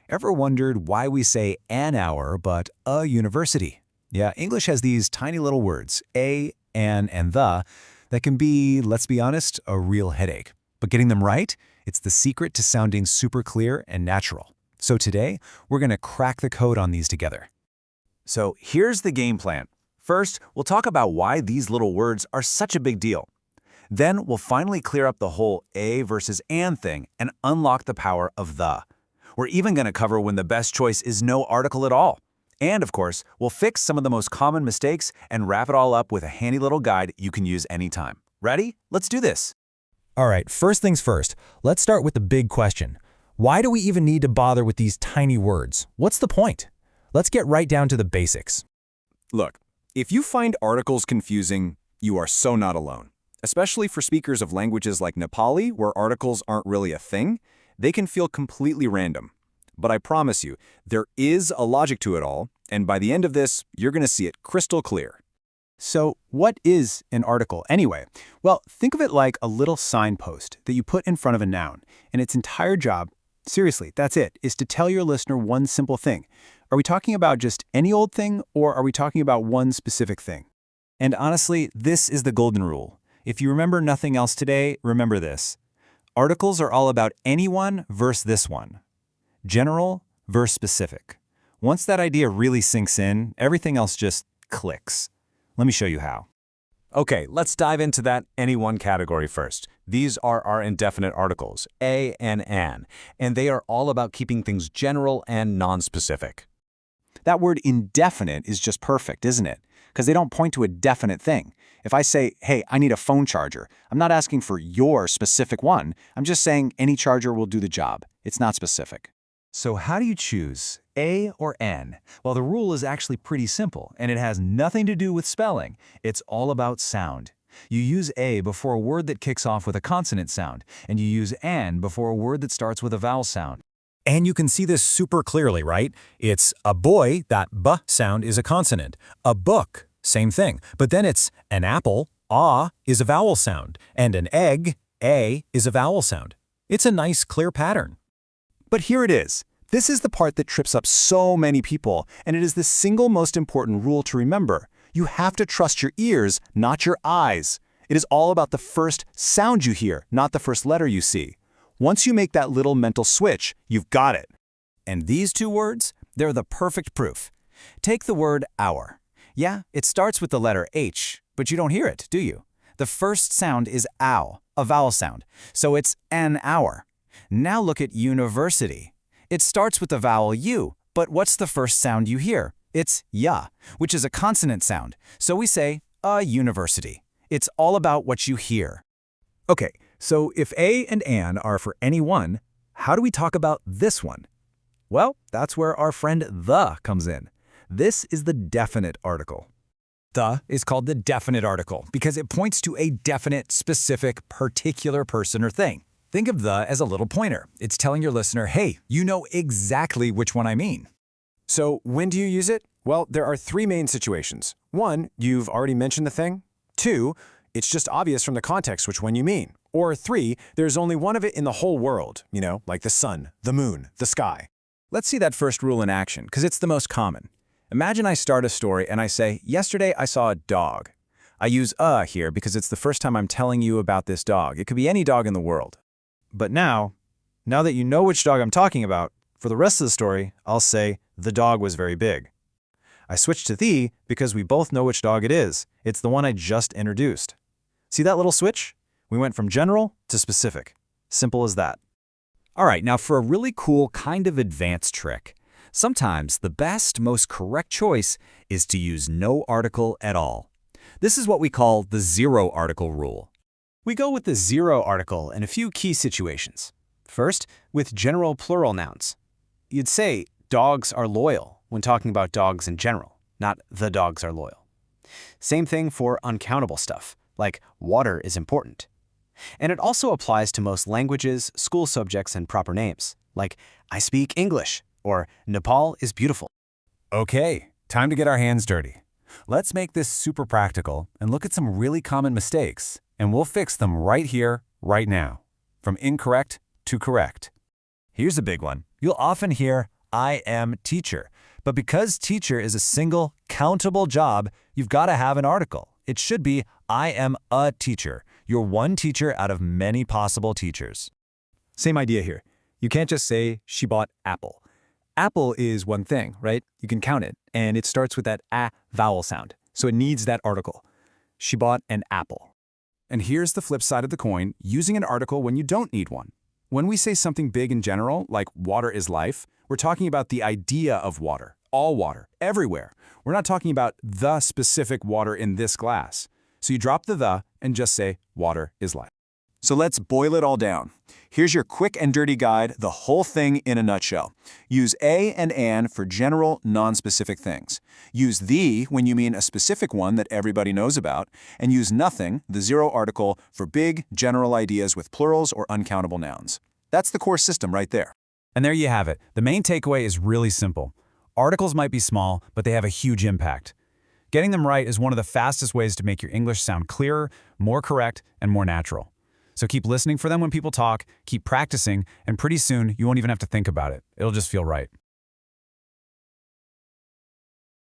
Ever wondered why we say an hour but a university? Yeah, English has these tiny little words, a, an, and the, that can be, let's be honest, a real headache. But getting them right, it's the secret to sounding super clear and natural. So today, we're going to crack the code on these together. So here's the game plan. First, we'll talk about why these little words are such a big deal. Then we'll finally clear up the whole a versus an thing and unlock the power of the. We're even going to cover when the best choice is no article at all. And of course, we'll fix some of the most common mistakes and wrap it all up with a handy little guide you can use anytime. Ready? Let's do this. All right, first things first, let's start with the big question. Why do we even need to bother with these tiny words? What's the point? Let's get right down to the basics. Look, if you find articles confusing, you are so not alone. Especially for speakers of languages like Nepali, where articles aren't really a thing, they can feel completely random. But I promise you, there is a logic to it all, and by the end of this, you're going to see it crystal clear. So what is an article anyway? Well, think of it like a little signpost that you put in front of a noun, and its entire job, seriously, that's it, is to tell your listener one simple thing. Are we talking about just any old thing, or are we talking about one specific thing? And honestly, this is the golden rule. If you remember nothing else today, remember this. Articles are all about anyone versus this one. General versus specific. Once that idea really sinks in, everything else just clicks. Let me show you how. Okay, let's dive into that anyone category first. These are our indefinite articles, a and an, and they are all about keeping things general and non-specific. That word indefinite is just perfect, isn't it? Because they don't point to a definite thing. If I say, hey, I need a phone charger, I'm not asking for your specific one. I'm just saying any charger will do the job. It's not specific. So how do you choose, a or n? Well, the rule is actually pretty simple, and it has nothing to do with spelling. It's all about sound. You use a before a word that kicks off with a consonant sound, and you use an before a word that starts with a vowel sound. And you can see this super clearly, right? It's a boy, that b sound is a consonant. A book, same thing. But then it's an apple, ah is a vowel sound. And an egg, a is a vowel sound. It's a nice, clear pattern. But here it is. This is the part that trips up so many people, and it is the single most important rule to remember. You have to trust your ears, not your eyes. It is all about the first sound you hear, not the first letter you see. Once you make that little mental switch, you've got it. And these two words, they're the perfect proof. Take the word hour. Yeah, it starts with the letter H, but you don't hear it, do you? The first sound is ow, a vowel sound, so it's an hour. Now look at university. It starts with the vowel U, but what's the first sound you hear? It's ya, which is a consonant sound, so we say a university. It's all about what you hear. Okay, so if a and an are for any one, how do we talk about this one? Well, that's where our friend the comes in. This is the definite article. The is called the definite article because it points to a definite, specific, particular person or thing. Think of the as a little pointer. It's telling your listener, hey, you know exactly which one I mean. So when do you use it? Well, there are three main situations. One, you've already mentioned the thing. Two, it's just obvious from the context which one you mean. Or three, there's only one of it in the whole world, like the sun, the moon, the sky. Let's see that first rule in action, because it's the most common. Imagine I start a story and I say, yesterday I saw a dog. I use here because it's the first time I'm telling you about this dog. It could be any dog in the world. But now that you know which dog I'm talking about, for the rest of the story, I'll say, the dog was very big. I switch to the because we both know which dog it is. It's the one I just introduced. See that little switch? We went from general to specific. Simple as that. All right, now for a really cool kind of advanced trick. Sometimes the best, most correct choice is to use no article at all. This is what we call the zero article rule. We go with the zero article in a few key situations. First, with general plural nouns. You'd say dogs are loyal when talking about dogs in general, not the dogs are loyal. Same thing for uncountable stuff, like water is important. And it also applies to most languages, school subjects, and proper names, like I speak English, or Nepal is beautiful. Okay, time to get our hands dirty. Let's make this super practical and look at some really common mistakes, and we'll fix them right here, right now, from incorrect to correct. Here's a big one. You'll often hear I am teacher. But because teacher is a single, countable job, you've got to have an article. It should be, I am a teacher. You're one teacher out of many possible teachers. Same idea here. You can't just say, she bought apple. Apple is one thing, right? You can count it, and it starts with that a vowel sound, so it needs that article. She bought an apple. And here's the flip side of the coin, using an article when you don't need one. When we say something big in general, like water is life, we're talking about the idea of water, all water, everywhere. We're not talking about the specific water in this glass. So you drop the and just say, water is life. So let's boil it all down. Here's your quick and dirty guide, the whole thing in a nutshell. Use a and an for general, non-specific things. Use the when you mean a specific one that everybody knows about, and use nothing, the zero article, for big, general ideas with plurals or uncountable nouns. That's the core system right there. And there you have it. The main takeaway is really simple. Articles might be small, but they have a huge impact. Getting them right is one of the fastest ways to make your English sound clearer, more correct, and more natural. So keep listening for them when people talk, keep practicing, and pretty soon you won't even have to think about it. It'll just feel right.